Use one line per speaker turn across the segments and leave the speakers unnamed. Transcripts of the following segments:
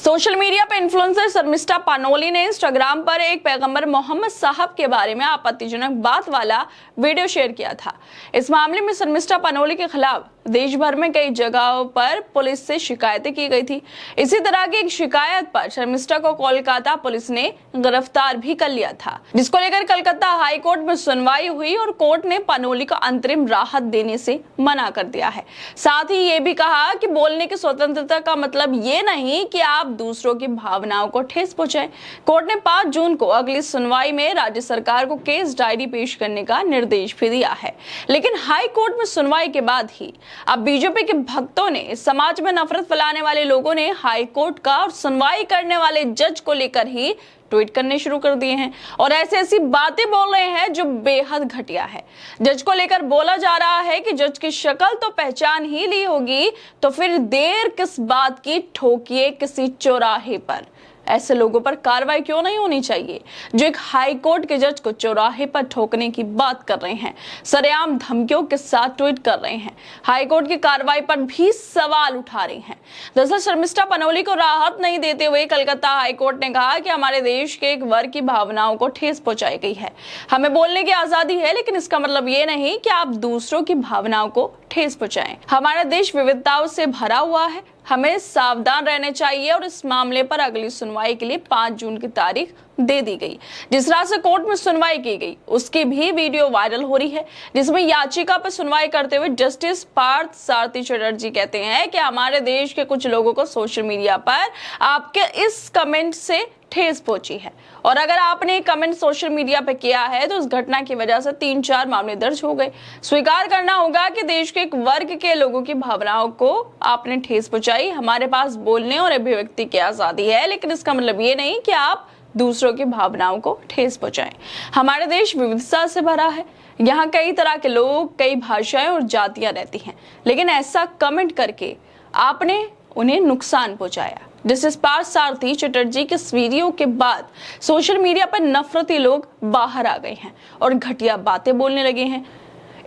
Social media पर influencer Sharmishtha Panoli ने Instagram पर एक पैगंबर मोहम्मद साहब के बारे में आपत्तिजनक बात वाला वीडियो शेयर किया था। इस मामले में शर्मिष्ठा पानोली के खिलाफ देश भर में कई जगहों पर पुलिस से शिकायतें की गई थी। इसी तरह की एक शिकायत पर शर्मिष्ठा को कोलकाता पुलिस ने गिरफ्तार भी कर लिया था, जिसको लेकर कलकत्ता हाई कोर्ट में सुनवाई हुई और कोर्ट ने पानोली को अंतरिम राहत देने से मना कर दिया है। साथ ही ये भी कहा कि बोलने की स्वतंत्रता का मतलब ये नहीं कि आप दूसरों की भावनाओं को ठेस पहुंचाएं। कोर्ट ने 5 जून को अगली सुनवाई में राज्य सरकार को केस डायरी पेश करने का निर्देश भी दिया है, लेकिन हाई कोर्ट में सुनवाई के बाद ही अब बीजेपी के भक्तों ने, समाज में नफरत फैलाने वाले लोगों ने हाई कोर्ट का और सुनवाई करने वाले जज को लेकर ही ट्वीट करने शुरू कर दिए हैं और ऐसी बातें बोल रहे हैं जो बेहद घटिया है। जज को लेकर बोला जा रहा है कि जज की शक्ल तो पहचान ही ली होगी, तो फिर देर किस बात की, ठोकिए किसी चौराहे पर। ऐसे लोगों पर कार्रवाई क्यों नहीं होनी चाहिए जो एक हाई कोर्ट के जज को चौराहे पर ठोकने की बात कर रहे हैं, सरेआम धमकियों के साथ ट्वीट कर रहे हैं, हाई कोर्ट की कार्रवाई पर भी सवाल उठा रहे हैं। दरअसल शर्मिष्ठा पानोली को राहत नहीं देते हुए कलकत्ता हाई कोर्ट ने कहा कि हमारे देश के एक वर्ग की भावनाओं को ठेस पहुंचाई गई है। हमें बोलने की आजादी है, लेकिन इसका मतलब ये नहीं कि आप दूसरों की भावनाओं को ठेस पहुंचाएं। हमारा देश विविधताओं से भरा हुआ है, हमें सावधान रहने चाहिए और इस मामले पर अगली सुनवाई के लिए 5 जून की तारीख दे दी गई। जिस रात से कोर्ट में सुनवाई की गई उसकी भी वीडियो वायरल हो रही है, जिसमें याचिका पर सुनवाई करते हुए जस्टिस पार्थ सारथी चटर्जी कहते हैं कि हमारे देश के कुछ लोगों को सोशल मीडिया पर आपके इस कमेंट से ठेस पहुंची है और अगर आपने कमेंट सोशल मीडिया पे किया है तो उस घटना की वजह से 3-4 मामले दर्ज हो गए। स्वीकार करना होगा कि देश के एक वर्ग के लोगों की भावनाओं को आपने ठेस पहुंचाई। हमारे पास बोलने और अभिव्यक्ति की आजादी है, लेकिन इसका मतलब ये नहीं कि आप दूसरों की भावनाओं को ठेस पहुंचाएं। हमारा देश विविधता से भरा है, यहाँ कई तरह के लोग, कई भाषाएं और जातियां रहती हैं, लेकिन ऐसा कमेंट करके आपने उन्हें नुकसान पहुंचाया। जस्टिस पार्थ सारथी चटर्जी के इस वीडियो के बाद सोशल मीडिया पर नफरती लोग बाहर आ गए हैं और घटिया बातें बोलने लगे हैं।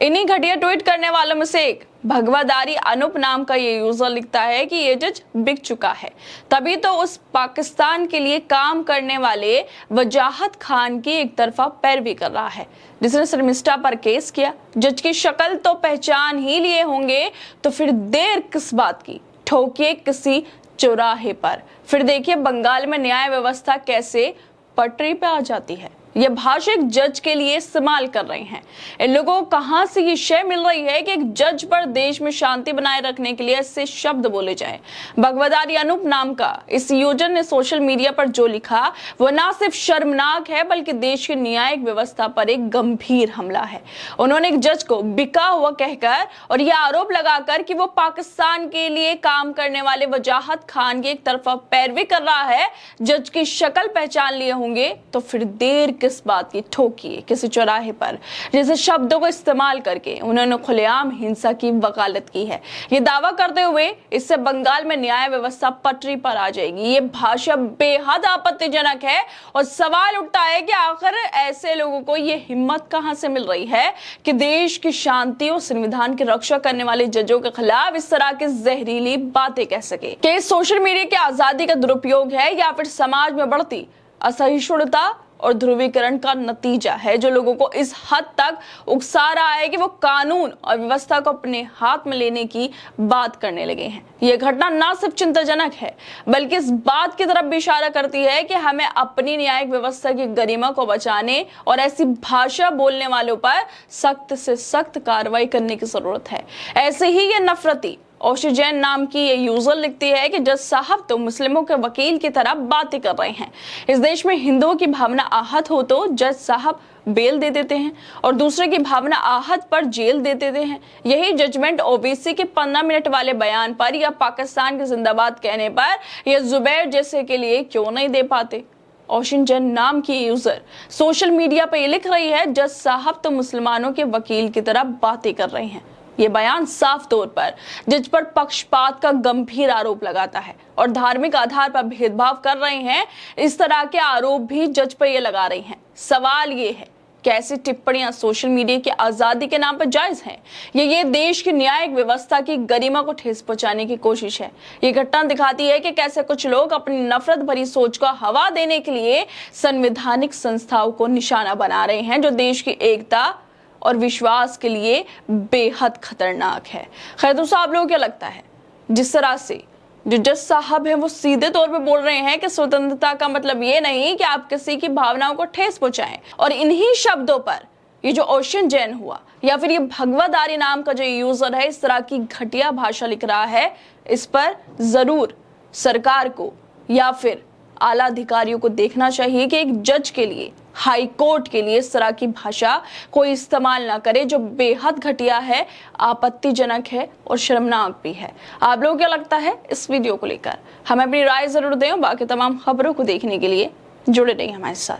इन्हीं घटिया ट्वीट करने वालों में से एक भगवादारी अनूप नाम का ये यूजर लिखता है कि ये जज बिक चुका है, तभी तो उस पाकिस्तान के लिए काम करने वाले वजाहत खान की एक तरफा पैरवी कर रहा है, जिसने शर्मिष्ठा पर केस किया। जज की शक्ल तो पहचान ही लिए होंगे, तो फिर देर किस बात की, ठोकिए किसी चौराहे पर। फिर देखिए बंगाल में न्याय व्यवस्था कैसे पटरी पे आ जाती है। ये भाषा एक जज के लिए इस्तेमाल कर रहे हैं। इन लोगों को कहां से ये शय मिल रही है कि एक जज पर देश में शांति बनाए रखने के लिए ऐसे शब्द बोले जाएं। भगवादारी अनूप नाम का इस यूजर ने सोशल मीडिया पर जो लिखा वो ना सिर्फ शर्मनाक है, बल्कि देश की न्यायिक व्यवस्था पर एक गंभीर हमला है। उन्होंने एक जज को बिका हुआ कहकर और यह आरोप लगाकर कि वो पाकिस्तान के लिए काम करने वाले वजाहत खान की एक तरफा पैरवी कर रहा है, जज की शक्ल पहचान लिए होंगे, तो फिर देर किस बात की, ठोकिए किसी चौराहे पर। जैसे शब्दों को इस्तेमाल करके उन्होंने खुलेआम हिंसा की वकालत की है, ये दावा करते हुए इससे बंगाल में न्याय व्यवस्था पटरी पर आ जाएगी। ये भाषा बेहद आपत्तिजनक है और सवाल उठता है कि आखिर ऐसे लोगों को ये हिम्मत कहां से मिल रही है कि देश की शांति और संविधान की रक्षा करने वाले जजों के खिलाफ इस तरह की जहरीली बातें कह सके। कि सोशल मीडिया की आजादी का दुरुपयोग है या फिर समाज में बढ़ती असहिष्णुता और ध्रुवीकरण का नतीजा है, जो लोगों को इस हद तक उकसा रहा है कि वो कानून और व्यवस्था को अपने हाथ में लेने की बात करने लगे हैं। यह घटना न सिर्फ चिंताजनक है, बल्कि इस बात की तरफ भी इशारा करती है कि हमें अपनी न्यायिक व्यवस्था की गरिमा को बचाने और ऐसी भाषा बोलने वालों पर सख्त से सख्त कार्रवाई करने की जरूरत है। ऐसे ही ये नफरती ओशी जैन नाम की ये यूजर लिखती है कि जज साहब तो मुस्लिमों के वकील की तरह बातें कर रहे हैं। इस देश में हिंदुओं की भावना आहत हो तो जज साहब बेल दे देते हैं और दूसरे की भावना आहत पर जेल दे देते हैं। यही जजमेंट ओबीसी के 15 मिनट वाले बयान पर या पाकिस्तान के जिंदाबाद कहने पर या जुबैर जैसे के लिए क्यों नहीं दे पाते। ओशिन जैन नाम की यूजर सोशल मीडिया पर लिख रही है, जज साहब तो मुसलमानों के वकील की तरह बातें कर रहे हैं। ये बयान साफ तौर पर जज पर पक्षपात का गंभीर आरोप लगाता है और धार्मिक आधार पर भेदभाव कर रहे हैं। इस तरह के आरोप भी जज पर ये लगा रहे हैं। सवाल ये है कैसी टिप्पणियां सोशल मीडिया की आजादी के नाम पर जायज हैं? ये देश की न्यायिक व्यवस्था की गरिमा को ठेस पहुंचाने की कोशिश है। ये घटना दिखाती है कि कैसे कुछ लोग अपनी नफरत भरी सोच को हवा देने के लिए संवैधानिक संस्थाओं को निशाना बना रहे हैं, जो देश की एकता और विश्वास के लिए बेहद खतरनाक है। खैर दोस्तों, आप लोगों को क्या लगता है? जिस तरह से जो जज साहब हैं वो सीधे तौर पे बोल रहे हैं कि स्वतंत्रता का मतलब ये नहीं कि आप किसी की भावनाओं को ठेस पहुंचाएं, और इन्हीं शब्दों पर ये जो ओशन जैन हुआ या फिर ये भगवत आर्य नाम का जो यूजर है इस तरह की घटिया भाषा लिख रहा है, इस पर जरूर सरकार को या फिर आला अधिकारियों को देखना चाहिए कि एक जज के लिए, हाई कोर्ट के लिए इस तरह की भाषा कोई इस्तेमाल ना करे, जो बेहद घटिया है, आपत्तिजनक है और शर्मनाक भी है। आप लोगों को क्या लगता है इस वीडियो को लेकर? हमें अपनी राय जरूर दें। बाकी तमाम खबरों को देखने के लिए जुड़े रहिए हमारे साथ।